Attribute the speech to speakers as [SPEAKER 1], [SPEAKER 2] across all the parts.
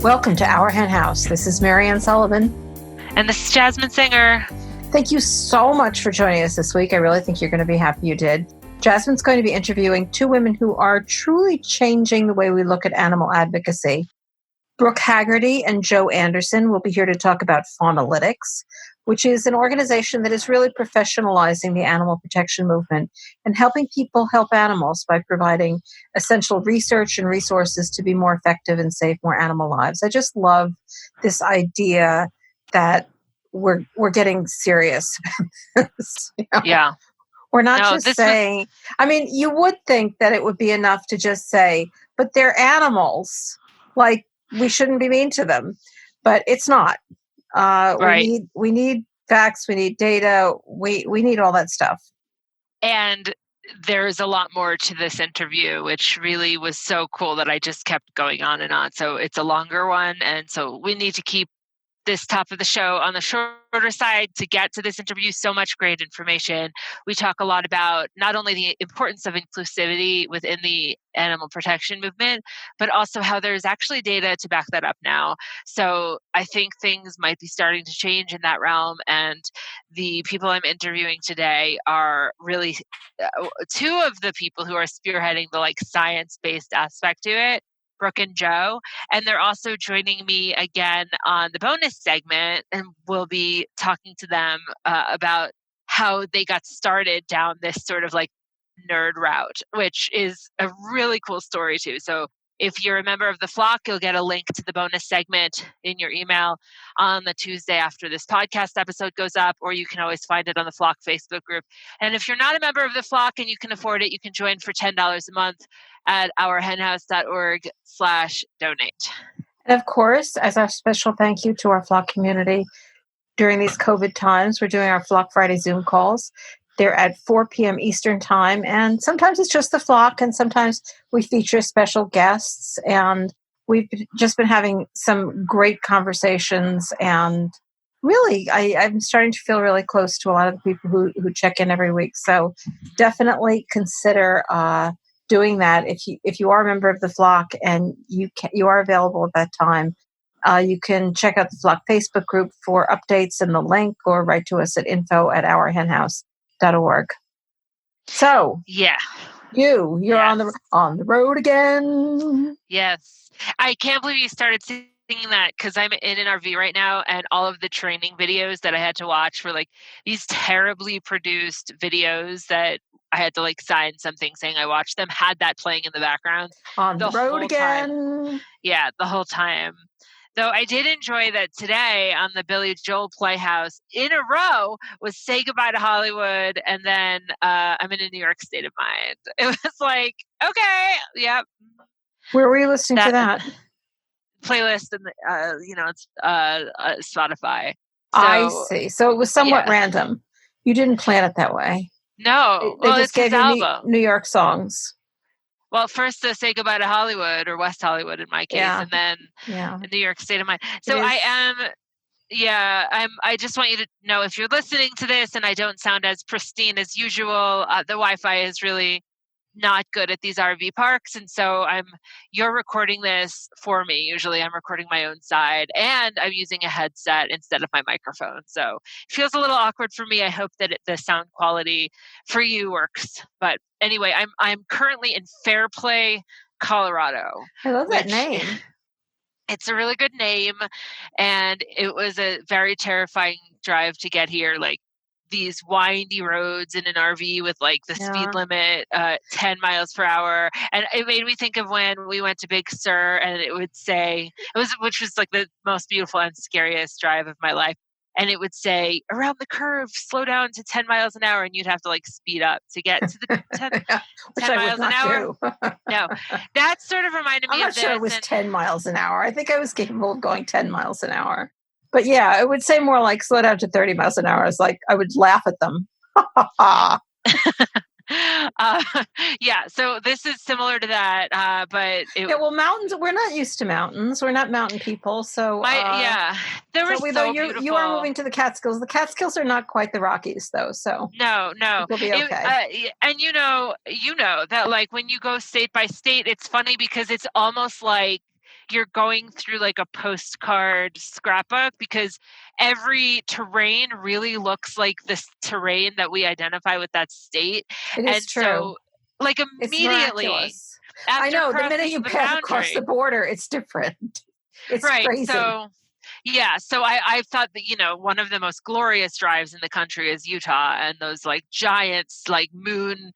[SPEAKER 1] Welcome to Our Hen House. This is Marianne Sullivan.
[SPEAKER 2] And this is Jasmine Singer.
[SPEAKER 1] Thank you so much for joining us this week. I really think you're going to be happy you did. Jasmine's going to be interviewing two women who are truly changing the way we look at animal advocacy. Brooke Haggerty and Jo Anderson will be here to talk about Faunalytics, which is an organization that is really professionalizing the animal protection movement and helping people help animals by providing essential research and resources to be more effective and save more animal lives. I just love this idea that we're getting serious about this.
[SPEAKER 2] Yeah.
[SPEAKER 1] We're not just saying, I mean, you would think that it would be enough to just say, but they're animals. Like, we shouldn't be mean to them, but it's not.
[SPEAKER 2] Right.
[SPEAKER 1] We need facts. We need data. We need all that stuff.
[SPEAKER 2] And there's a lot more to this interview, which really was so cool that I just kept going on and on. So it's a longer one. And so we need to keep this top of the show on the shorter side to get to this interview. So much great information. We talk a lot about not only the importance of inclusivity within the animal protection movement, but also how there's actually data to back that up now. So I think things might be starting to change in that realm. And the people I'm interviewing today are really two of the people who are spearheading the science-based aspect to it. Brooke and Jo, and they're also joining me again on the bonus segment, and we'll be talking to them about how they got started down this sort of nerd route, which is a really cool story too. So if you're a member of the flock, you'll get a link to the bonus segment in your email on the Tuesday after this podcast episode goes up, or you can always find it on the flock Facebook group. And if you're not a member of the flock and you can afford it, you can join for $10 a month at ourhenhouse.org/donate.
[SPEAKER 1] And of course, as our special thank you to our flock community, during these COVID times, we're doing our Flock Friday Zoom calls. They're at 4 p.m. Eastern time, and sometimes it's just the flock, and sometimes we feature special guests, and we've just been having some great conversations, and really, I'm starting to feel really close to a lot of the people who check in every week, so definitely consider doing that if you are a member of the flock and you are available at that time. You can check out the flock Facebook group for updates and the link, or write to us at info@ourhenhouse.org. So
[SPEAKER 2] yeah,
[SPEAKER 1] you're
[SPEAKER 2] yes.
[SPEAKER 1] on the road again.
[SPEAKER 2] Yes, I can't believe you started singing that, because I'm in an RV right now, and all of the training videos that I had to watch were these terribly produced videos that I had to sign something saying I watched them, had that playing in the background
[SPEAKER 1] On the road again.
[SPEAKER 2] Time. Yeah, the whole time. Though I did enjoy that today on the Billy Joel Playhouse in a row was Say Goodbye to Hollywood, and then I'm in a New York state of mind. It was okay, yep.
[SPEAKER 1] Where were you listening to that?
[SPEAKER 2] Playlist, and it's Spotify. So,
[SPEAKER 1] I see. So it was somewhat random. You didn't plan it that way.
[SPEAKER 2] No,
[SPEAKER 1] they just gave you New York songs.
[SPEAKER 2] Well, first the Say Goodbye to Hollywood, or West Hollywood in my case, and then New York state of mind. So I just want you to know, if you're listening to this and I don't sound as pristine as usual, the Wi-Fi is really not good at these RV parks, and so you're recording this for me. Usually I'm recording my own side, and I'm using a headset instead of my microphone, so it feels a little awkward for me. I hope that the sound quality for you works. But anyway, I'm currently in Fairplay, Colorado.
[SPEAKER 1] I love that name.
[SPEAKER 2] It's a really good name, and it was a very terrifying drive to get here. These windy roads in an RV with the speed limit 10 miles per hour, and it made me think of when we went to Big Sur, and it would say which was the most beautiful and scariest drive of my life, and it would say, around the curve, slow down to 10 miles an hour, and you'd have to speed up to get to the 10 miles an hour. No, that sort of reminded me
[SPEAKER 1] of
[SPEAKER 2] this.
[SPEAKER 1] I'm not sure it was 10 miles an hour. I think I was capable of going 10 miles an hour. But yeah, it would say more slow down to 30 miles an hour. It's I would laugh at them.
[SPEAKER 2] So this is similar to that, but
[SPEAKER 1] mountains. We're not used to mountains. We're not mountain people. So
[SPEAKER 2] they were so beautiful.
[SPEAKER 1] You are moving to the Catskills. The Catskills are not quite the Rockies, though. So
[SPEAKER 2] no,
[SPEAKER 1] it'll be okay.
[SPEAKER 2] And you know that when you go state by state, it's funny because it's almost you're going through like a postcard scrapbook, because every terrain really looks like this terrain that we identify with that state.
[SPEAKER 1] It
[SPEAKER 2] And
[SPEAKER 1] is true.
[SPEAKER 2] so like
[SPEAKER 1] It's
[SPEAKER 2] immediately
[SPEAKER 1] miraculous. I
[SPEAKER 2] after
[SPEAKER 1] know. The minute
[SPEAKER 2] crossing
[SPEAKER 1] you
[SPEAKER 2] the
[SPEAKER 1] pass across the
[SPEAKER 2] boundary,
[SPEAKER 1] border, it's different. It's
[SPEAKER 2] right?
[SPEAKER 1] crazy.
[SPEAKER 2] So yeah, so I thought that, one of the most glorious drives in the country is Utah, and those like giants, like moon,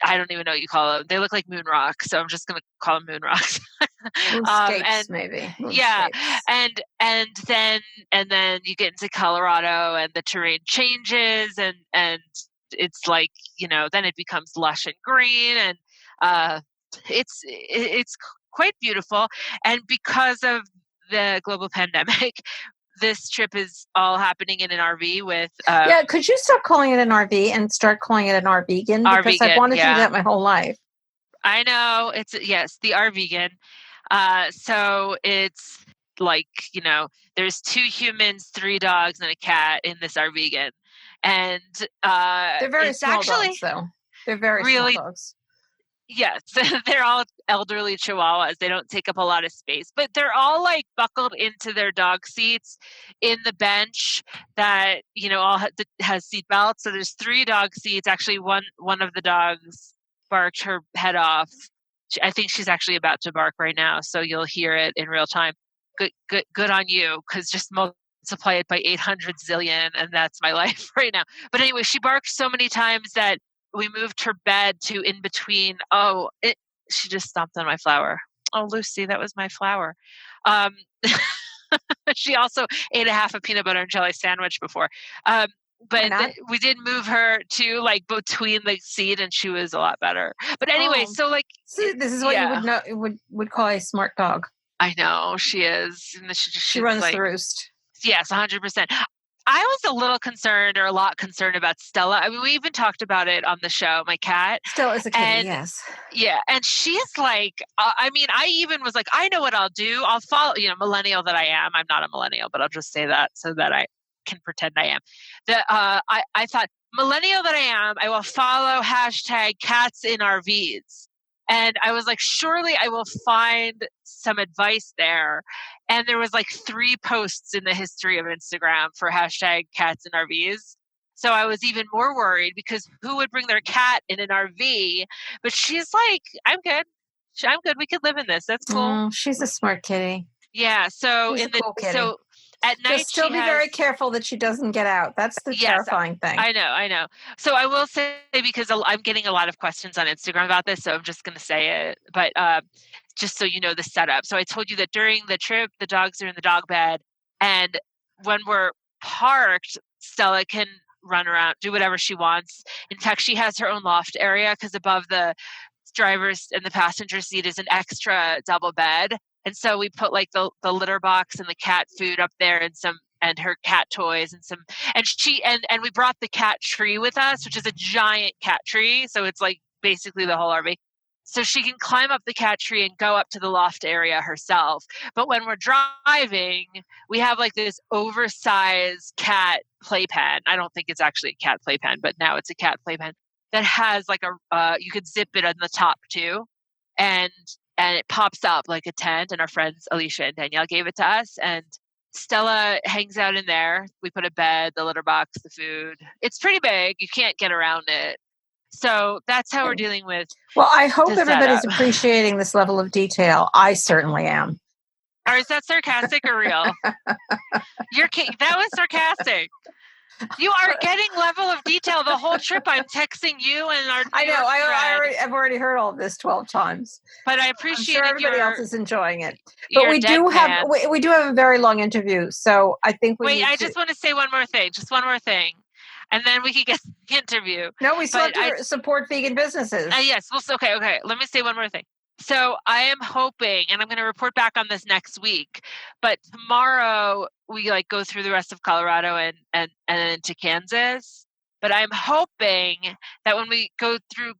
[SPEAKER 2] I don't even know what you call them. They look like moon rocks, so I'm just gonna call them moon rocks. And
[SPEAKER 1] Moonscapes, maybe.
[SPEAKER 2] yeah,
[SPEAKER 1] Moonscapes.
[SPEAKER 2] and then you get into Colorado, and the terrain changes, and it's like, then it becomes lush and green, and uh, it's quite beautiful. And because of the global pandemic, this trip is all happening in an RV with
[SPEAKER 1] Yeah, could you stop calling it an RV and start calling it an R vegan?
[SPEAKER 2] our
[SPEAKER 1] Because I've
[SPEAKER 2] vegan.
[SPEAKER 1] wanted to do
[SPEAKER 2] Yeah,
[SPEAKER 1] that my whole life.
[SPEAKER 2] I know. It's yes, the our vegan. So it's like, there's 2 humans, 3 dogs, and a cat in this our vegan, and
[SPEAKER 1] They're very
[SPEAKER 2] it's
[SPEAKER 1] small
[SPEAKER 2] actually
[SPEAKER 1] dogs, though. They're very small
[SPEAKER 2] really.
[SPEAKER 1] dogs.
[SPEAKER 2] Yes, they're all elderly Chihuahuas. They don't take up a lot of space, but they're all like buckled into their dog seats in the bench that, all has seat belts. So there's 3 dog seats. Actually, one of the dogs barked her head off. I think she's actually about to bark right now, so you'll hear it in real time. Good on you, because just multiply it by 800 zillion, and that's my life right now. But anyway, she barked so many times that we moved her bed to in between. She just stomped on my flower. Oh, Lucy, that was my flower. Um, she also ate a half a peanut butter and jelly sandwich before.
[SPEAKER 1] Why
[SPEAKER 2] But
[SPEAKER 1] not?
[SPEAKER 2] we did move her to like between the seat, and she was a lot better. But anyway,
[SPEAKER 1] Oh,
[SPEAKER 2] so like,
[SPEAKER 1] see, this is what you
[SPEAKER 2] yeah,
[SPEAKER 1] would know would call a smart dog.
[SPEAKER 2] I know she is. And
[SPEAKER 1] She
[SPEAKER 2] she's
[SPEAKER 1] runs the
[SPEAKER 2] like,
[SPEAKER 1] roost.
[SPEAKER 2] yes, 100%. I was a little concerned, or a lot concerned, about Stella. I mean, we even talked about it on the show, my cat.
[SPEAKER 1] Still is a kitty,
[SPEAKER 2] And
[SPEAKER 1] yes.
[SPEAKER 2] yeah, and she's like, I mean, I even was like, I know what I'll do. I'll follow, millennial that I am. I'm not a millennial, but I'll just say that so that I can pretend I am. I thought, millennial that I am, I will follow hashtag cats in RVs. And I was like, surely I will find some advice there. And there was like 3 posts in the history of Instagram for hashtag cats in RVs. So I was even more worried, because who would bring their cat in an RV? But she's like, I'm good. I'm good. We could live in this. That's cool.
[SPEAKER 1] She's a smart kitty.
[SPEAKER 2] Yeah. So
[SPEAKER 1] She's a cool kitty.
[SPEAKER 2] at night
[SPEAKER 1] Just still
[SPEAKER 2] she
[SPEAKER 1] be
[SPEAKER 2] has.
[SPEAKER 1] very careful that she doesn't get out. That's the
[SPEAKER 2] Yes,
[SPEAKER 1] terrifying thing.
[SPEAKER 2] I know. So I will say, because I'm getting a lot of questions on Instagram about this, so I'm just going to say it. But just so you know the setup. So I told you that during the trip, the dogs are in the dog bed, and when we're parked, Stella can run around, do whatever she wants. In fact, she has her own loft area, because above the driver's and the passenger seat is an extra double bed. And so we put like the litter box and the cat food up there, and her cat toys, and we brought the cat tree with us, which is a giant cat tree. So it's like basically the whole RV. So she can climb up the cat tree and go up to the loft area herself. But when we're driving, we have like this oversized cat playpen. I don't think it's actually a cat playpen, but now it's a cat playpen that has like you could zip it on the top too. And it pops up like a tent. And our friends Alicia and Danielle gave it to us, and Stella hangs out in there. We put a bed, the litter box, the food. It's pretty big. You can't get around it. So that's how we're dealing with
[SPEAKER 1] Well, I hope
[SPEAKER 2] the
[SPEAKER 1] everybody's
[SPEAKER 2] setup.
[SPEAKER 1] appreciating this level of detail. I certainly am.
[SPEAKER 2] Or is that sarcastic or real? That was sarcastic. You are getting level of detail the whole trip. I'm texting you and our
[SPEAKER 1] I
[SPEAKER 2] New
[SPEAKER 1] know.
[SPEAKER 2] York thread.
[SPEAKER 1] I've already heard all of this 12 times.
[SPEAKER 2] But I
[SPEAKER 1] I'm sure
[SPEAKER 2] appreciated
[SPEAKER 1] everybody else is enjoying it. But
[SPEAKER 2] your
[SPEAKER 1] we do have
[SPEAKER 2] deadpan.
[SPEAKER 1] we do have a very long interview, so I think we
[SPEAKER 2] Wait,
[SPEAKER 1] need
[SPEAKER 2] I
[SPEAKER 1] to.
[SPEAKER 2] just want to say one more thing. Just one more thing. And then we can get the interview.
[SPEAKER 1] No, we still
[SPEAKER 2] But
[SPEAKER 1] have to support vegan businesses.
[SPEAKER 2] yes. Well, okay. Let me say one more thing. So I am hoping, and I'm going to report back on this next week. But tomorrow we like go through the rest of Colorado and into Kansas. But I'm hoping that when we go through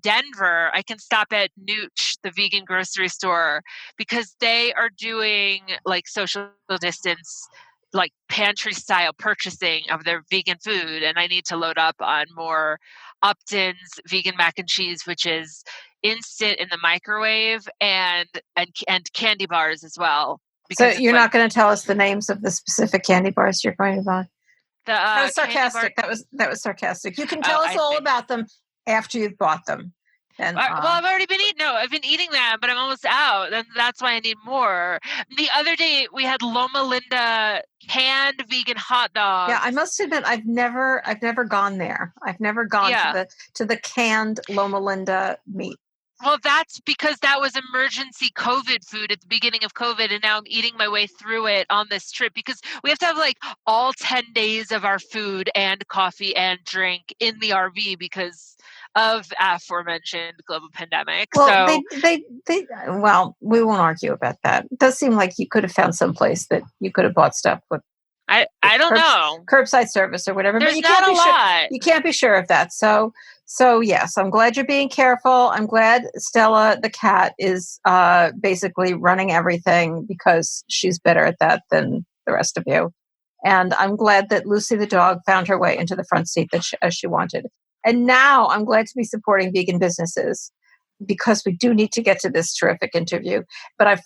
[SPEAKER 2] Denver, I can stop at Nooch, the vegan grocery store, because they are doing like social distance, like pantry style purchasing of their vegan food, and I need to load up on more Upton's vegan mac and cheese, which is instant in the microwave, and candy bars as well.
[SPEAKER 1] So
[SPEAKER 2] Because
[SPEAKER 1] you're not going to tell us the names of the specific candy bars you're going to buy? That was sarcastic. That was sarcastic. You can tell us all about them after you've bought them. And
[SPEAKER 2] well, I've already been eating. No, I've been eating them, but I'm almost out. That's why I need more. The other day we had Loma Linda canned vegan hot dogs.
[SPEAKER 1] Yeah, I must admit I've never gone there. I've never gone to the canned Loma Linda meat.
[SPEAKER 2] Well, that's because that was emergency COVID food at the beginning of COVID, and now I'm eating my way through it on this trip because we have to have like all 10 days of our food and coffee and drink in the RV because of aforementioned global pandemic.
[SPEAKER 1] Well, well, we won't argue about that. It does seem like you could have found some place that you could have bought stuff with.
[SPEAKER 2] I don't know.
[SPEAKER 1] Curbside service or whatever.
[SPEAKER 2] There's
[SPEAKER 1] but you
[SPEAKER 2] not
[SPEAKER 1] can't
[SPEAKER 2] a lot.
[SPEAKER 1] You can't be sure of that. So yes, I'm glad you're being careful. I'm glad Stella the cat is basically running everything because she's better at that than the rest of you. And I'm glad that Lucy the dog found her way into the front seat as she wanted. And now I'm glad to be supporting vegan businesses because we do need to get to this terrific interview. But I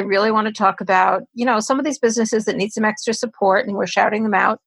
[SPEAKER 1] really want to talk about, some of these businesses that need some extra support, and we're shouting them out.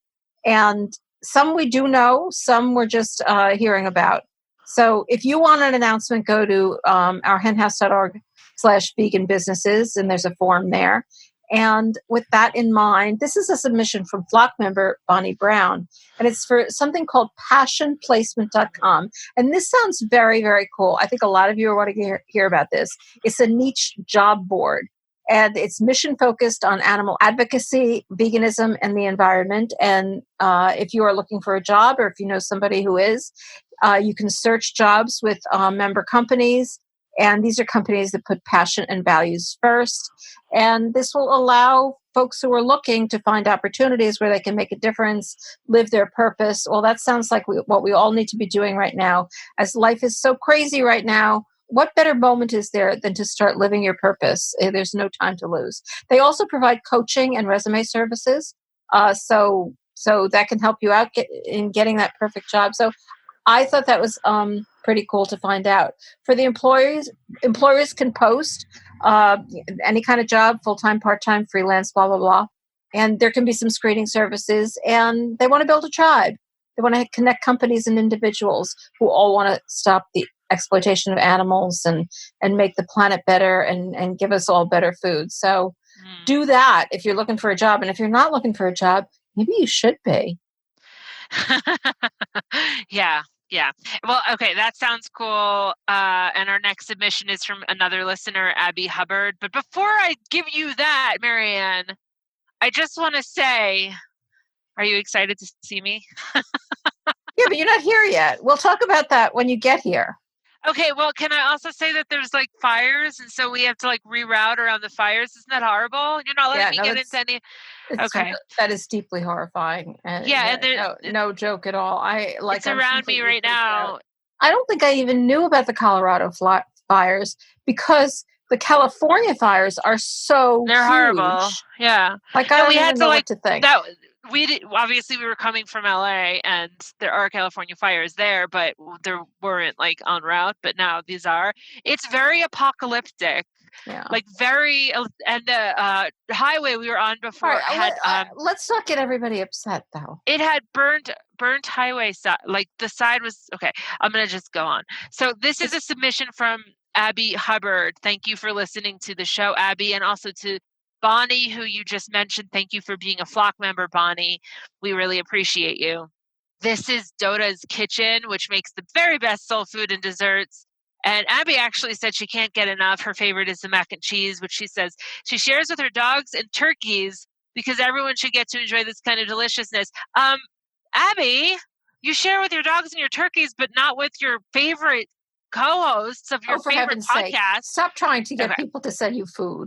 [SPEAKER 1] And some we do know, some we're just hearing about. So if you want an announcement, go to our henhouse.org/vegan businesses, and there's a form there. And with that in mind, this is a submission from Flock member Bonnie Brown, and it's for something called passionplacement.com. And this sounds very, very cool. I think a lot of you are wanting to hear about this. It's a niche job board, and it's mission focused on animal advocacy, veganism, and the environment. And if you are looking for a job, or if you know somebody who is, you can search jobs with member companies. And these are companies that put passion and values first. And this will allow folks who are looking to find opportunities where they can make a difference, live their purpose. Well, that sounds like what we all need to be doing right now. As life is so crazy right now, what better moment is there than to start living your purpose? There's no time to lose. They also provide coaching and resume services. So that can help you out in getting that perfect job. So I thought that was pretty cool to find out. For the employers can post any kind of job, full-time, part-time, freelance, blah, blah, blah. And there can be some screening services. And they want to build a tribe. They want to connect companies and individuals who all want to stop the exploitation of animals and make the planet better and give us all better food. So do that if you're looking for a job. And if you're not looking for a job, maybe you should be.
[SPEAKER 2] Yeah. Well, okay, that sounds cool. And our next submission is from another listener, Abby Hubbard. But before I give you that, Marianne, I just want to say, are you excited to see me?
[SPEAKER 1] Yeah, but you're not here yet. We'll talk about that when you get here.
[SPEAKER 2] Okay, well, can I also say that there's like fires, and so we have to like reroute around the fires? Isn't that horrible? You're not letting me get into any. Okay,
[SPEAKER 1] that is deeply horrifying. And no joke at all.
[SPEAKER 2] It's around me right now.
[SPEAKER 1] I don't think I even knew about the Colorado fires because the California fires are
[SPEAKER 2] they're
[SPEAKER 1] huge.
[SPEAKER 2] Horrible. Yeah,
[SPEAKER 1] like I don't even know what to think.
[SPEAKER 2] Obviously we were coming from LA and there are California fires there, but there weren't like en route, but now these are. It's very apocalyptic.
[SPEAKER 1] Yeah.
[SPEAKER 2] Like very, and the highway we were on before
[SPEAKER 1] let's not get everybody upset though.
[SPEAKER 2] It had burnt highway side, like the side was okay. I'm gonna just go on. So this is a submission from Abby Hubbard. Thank you for listening to the show, Abby, and also to Bonnie, who you just mentioned. Thank you for being a Flock member, Bonnie. We really appreciate you. This is Dota's Kitchen, which makes the very best soul food and desserts. And Abby actually said she can't get enough. Her favorite is the mac and cheese, which she says she shares with her dogs and turkeys because everyone should get to enjoy this kind of deliciousness. Abby, you share with your dogs and your turkeys, but not with your favorite co-hosts of your favorite podcast.
[SPEAKER 1] Stop trying to get people to send you food.